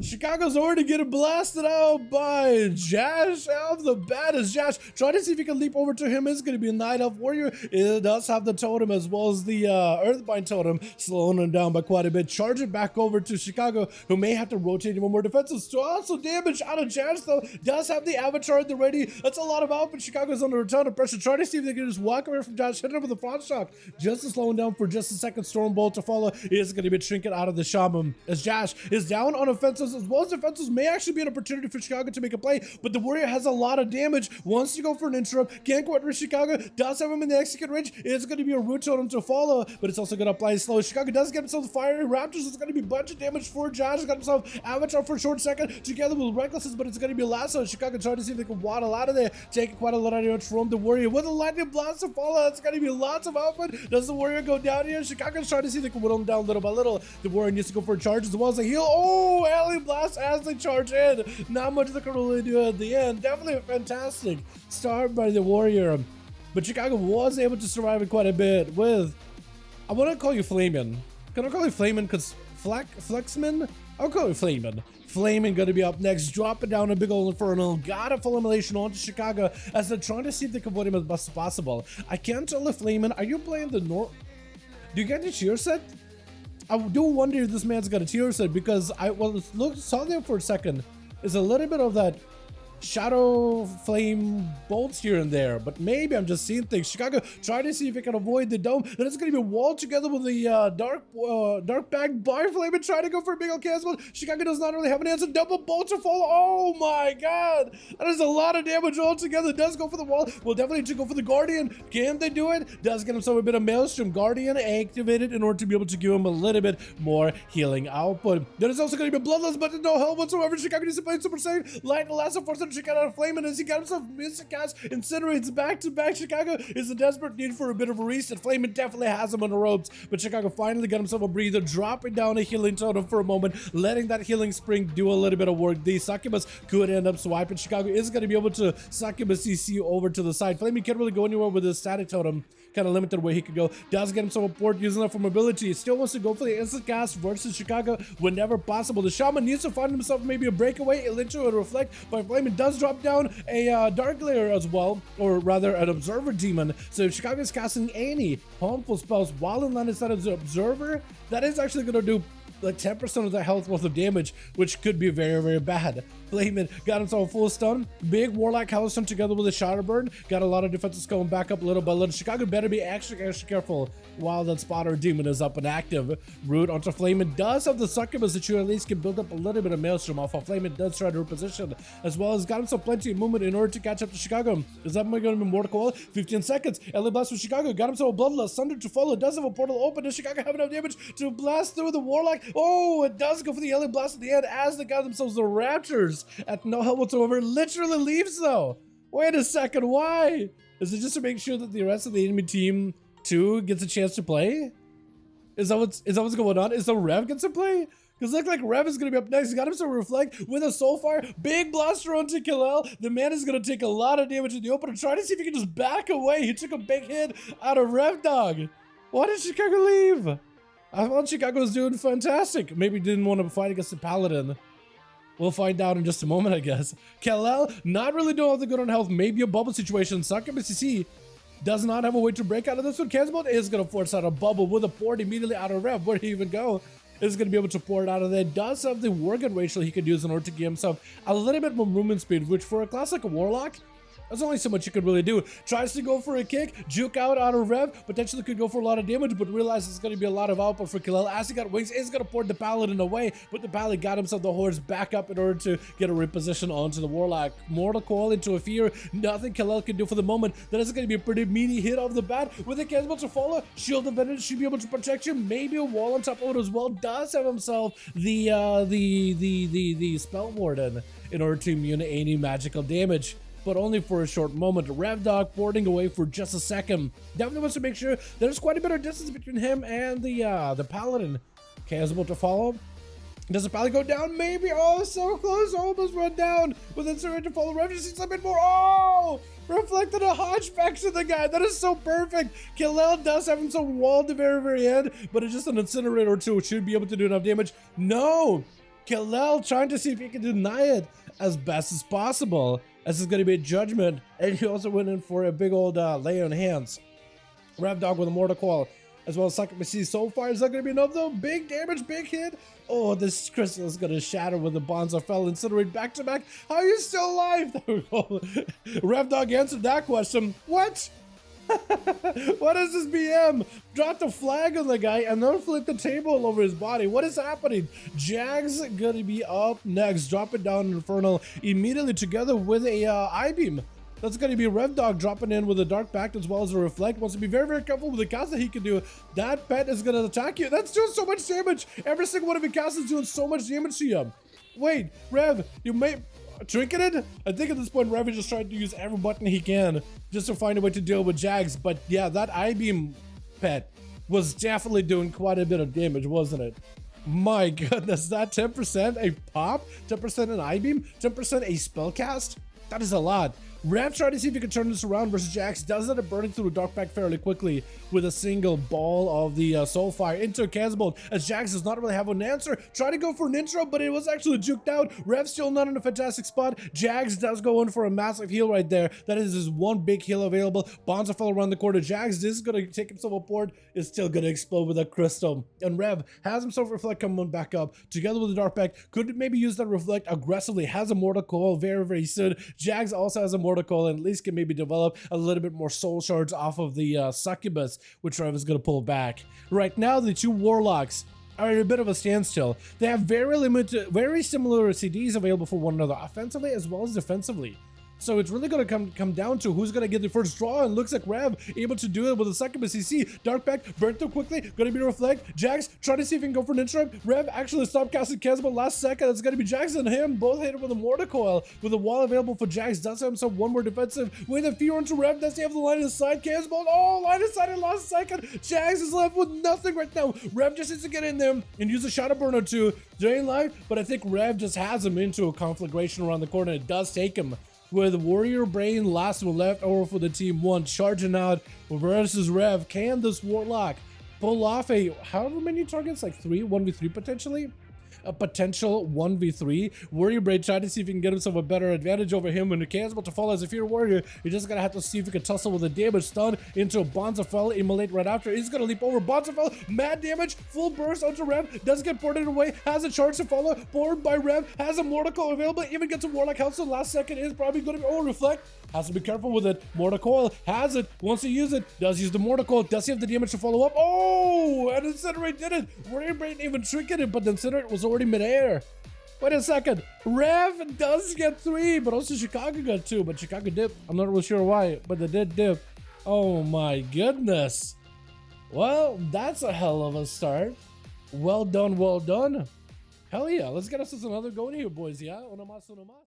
Chicago's already getting blasted out by Jash off the bat as Jash trying to see if he can leap over to him. It's going to be a Night Elf Warrior. It does have the totem as well as the Earthbind totem, slowing him down by quite a bit. Charge it back over to Chicago, who may have to rotate even more defensive. Still also damage out of Jash, though. Does have the Avatar at the ready. That's a lot of output. Chicago's under a ton of pressure. Trying to see if they can just walk away from Jash, hit him with a Frost Shock, just to slow him down for just a second. Stormbolt to follow. Is going to be a trinket out of the Shaman as Jash is down on offensives as well as defenses. May actually be an opportunity for Chicago to make a play, but the Warrior has a lot of damage. Wants to go for an interrupt. Can't quite reach Chicago. Does have him in the execute range. It's going to be a root totem to follow, but it's also going to apply slow. Chicago does get himself fiery Raptors. It's going to be a bunch of damage for Jash. Got himself Avatar for a short second together with Recklesses, but it's going to be lasso. Chicago trying to see if they can waddle out of there, taking quite a lot of damage from the Warrior with a lightning blast to follow. It's going to be lots of output. Does the Warrior go down here? Chicago's trying to see if they can whittle him down little by little. The Warrior needs to go for a charge as well as a heal. Oh, Alien Blast as they charge in. Not much they can really do at the end. Definitely a fantastic start by the Warrior. But Chicago was able to survive it quite a bit with, I want to call you Flamin'. Can I call you Flamin' because Flexman? I'll call you Flamin'. Flamin' gonna be up next, dropping down a big old Infernal. Got a full elimination onto Chicago as they're trying to see if they can avoid him as best as possible. I can't tell if Flamin', are you playing the North? Do you get the cheer set? I do wonder if this man's got a tier set because saw there for a second. There's a little bit of that shadow flame bolts here and there, but maybe I'm just seeing things. Chicago trying to see if it can avoid the dome. Then it's going to be walled together with the dark bag by flame and trying to go for a big old cancel. Chicago does not really have an answer. Double bolt to fall. Oh my god, that is a lot of damage altogether. Does go for the wall. Will definitely need to go for the Guardian. Can they do it? Does get himself a bit of Maelstrom. Guardian activated in order to be able to give him a little bit more healing output. Then it's also going to be Bloodless, but no help whatsoever. Chicago needs to play Super Saiyan. Light the last of force. Chicago out of flame, and as he got himself instant cast, incinerates back to back. Chicago is a desperate need for a bit of a reset. Flame definitely has him on the ropes, but Chicago finally got himself a breather, dropping down a healing totem for a moment, letting that healing spring do a little bit of work. The Succubus could end up swiping. Chicago is going to be able to Succubus CC over to the side. Flame can't really go anywhere with his static totem, kind of limited where he could go. Does get himself a port using that for mobility. Still wants to go for the instant cast versus Chicago whenever possible. The Shaman needs to find himself maybe a breakaway, Electro and Reflect, but Flame does drop down a Dark Layer as well, or rather an Observer Demon. So if Chicago is casting any harmful spells while in line inside of the Observer, that is actually going to do like 10% of the health worth of damage, which could be very, very bad. Flamin' got himself a full stun. Big Warlock House stun together with a Shatter Burn. Got a lot of defenses going back up little by little. Chicago better be extra careful while that Spotter Demon is up and active. Root onto Flamin' does have the Succubus that you at least can build up a little bit of Maelstrom off of. Flamin' does try to reposition as well as got himself plenty of movement in order to catch up to Chicago. Is that going to be Mortal Coil? 15 seconds. Ellie Blast for Chicago. Got himself a Bloodlust. Thunder to follow. Does have a portal open. Does Chicago have enough damage to blast through the Warlock? Oh, it does go for the Ellie Blast at the end as they got themselves the Raptors at no help whatsoever. Literally leaves though. Wait a second, why? Is it just to make sure that the rest of the enemy team too gets a chance to play? Is that what's going on? Is the Rev gets to play? Because look like Rev is going to be up next. He got himself a Reflect with a Soulfire. Big blaster onto Killel. The man is going to take a lot of damage in the open. Try to see if he can just back away. He took a big hit out of Rev Dog. Why did Chicago leave? I thought Chicago was doing fantastic. Maybe didn't want to fight against the Paladin. We'll find out in just a moment, I guess. Kal-El, not really doing all the good on health. Maybe a bubble situation. Succubus CC does not have a way to break out of this one. Cancelbolt is going to force out a bubble with a port immediately out of Rev. Where'd he even go? Is going to be able to pour it out of there. Does have the Worgen Rachel he could use in order to give himself a little bit more movement speed, which for a class like a Warlock, there's only so much you could really do. Tries to go for a kick, juke out of Rev, potentially could go for a lot of damage, but realizes it's going to be a lot of output for Killel. As he got wings, is going to pour the Paladin away, but the Paladin got himself the horse back up in order to get a reposition onto the Warlock. Mortal Coil into a fear, nothing Killel can do for the moment. That is going to be a pretty meaty hit off the bat. With a Cancelbolt to follow, Shield of Vengeance should be able to protect you. Maybe a wall on top of it as well. Does have himself the Spell Warden in order to immune any magical damage, but only for a short moment. Rev Dog porting away for just a second. Definitely wants to make sure there's quite a bit of distance between him and the Paladin. Cancelbolt to follow. Does the Paladin go down? Maybe. Oh, so close. Almost run down. With Incinerate to follow. Rev just sees a bit more. Oh! Reflected a hunchback to the guy. That is so perfect. Killel does have him so walled the very, very end, but it's just an Incinerator or two, which should be able to do enough damage. No! Khalil trying to see if he can deny it as best as possible. This is going to be a judgment. And he also went in for a big old lay on hands. Ravdog with a mortal coil, as well as Succubus. So far, is that going to be enough though? Big damage, big hit. Oh, this crystal is going to shatter with the bonds of fell incinerate back to back. How are you still alive? There we go. Ravdog answered that question. What? What is this BM? Dropped a flag on the guy and then flipped the table over his body. What is happening? Jags gonna be up next. Drop it down Infernal immediately together with a I-beam. That's going to be Ravdog dropping in with a Dark Pact as well as a Reflect. Wants to be very, very careful with the cast that he can do. That pet is going to attack you. That's doing so much damage. Every single one of your casts is doing so much damage to you. Wait, Rev, you may... Trinketed? I think at this point, Rev is just trying to use every button he can just to find a way to deal with Jags. But yeah, that I-beam pet was definitely doing quite a bit of damage, wasn't it? My goodness, that 10% a pop? 10% an I-beam? 10% a spell cast? That is a lot. Rev trying to see if he can turn this around versus Jax. Does end up burning through the Dark Pact fairly quickly with a single ball of the Soulfire into a Casbolt, as Jax does not really have an answer. Try to go for an intro, but it was actually juked out. Rev still not in a fantastic spot. Jax does go in for a massive heal right there. That is his one big heal available. Bonds fell around the corner. Jax is going to take himself aboard. Is still going to explode with a crystal. And Rev has himself Reflect coming back up together with the Dark Pact. Could maybe use that Reflect aggressively. Has a Mortal Coil very, very soon. Jax also has a Mortal Coil and at least can maybe develop a little bit more soul shards off of the Succubus, which Rev is going to pull back. Right now, the two Warlocks are at a bit of a standstill. They have very limited, very similar CDs available for one another, offensively as well as defensively. So it's really going to come down to who's going to get the first draw, and looks like Rev able to do it with a Succubus CC. Dark Pact burnt through quickly, going to be Reflect. Jax trying to see if he can go for an interrupt. Rev actually stopped casting Casbolt last second. It's going to be Jax and him, both hit with a Mortal Coil, with a wall available for Jax. Does have himself one more defensive with a few into Rev. Does he have the line of sight? Casbolt, oh, line of sight in last second. Jax is left with nothing right now. Rev just needs to get in there and use a Shadow Burn or two. Drain life, but I think Rev just has him into a conflagration around the corner. It does take him. With Warrior Brain last one left over for the team one, charging out versus Rev. Can this Warlock pull off a however many targets, like 1v3 potentially? A potential 1v3. Warrior Brain trying to see if he can get himself a better advantage over him, and Casbolt to fall as a Fear Warrior. You're just gonna have to see if he can tussle with a damage stun into a Bonzafell, immolate right after. He's gonna leap over Bonzafell, mad damage, full burst onto Rev, doesn't get ported away, has a charge to follow, board by Rev, has a Mortal Coil available, even gets a Warlock house, so last second is probably gonna be, oh, Reflect. Has to be careful with it. Mortal Coil has it, wants to use it, does use the Mortal Coil, does he have the damage to follow up? Oh, and Incinerate did it. Warrior Brain even tricketed it, but the Incinerate was already midair. Wait a second. Rev does get 3, but also Chicago got 2, but Chicago dipped. I'm not really sure why, but they did dip. Oh my goodness. Well, that's a hell of a start. Well done, well done. Hell yeah, let's get us another going here, boys, yeah? Onomasu no mas.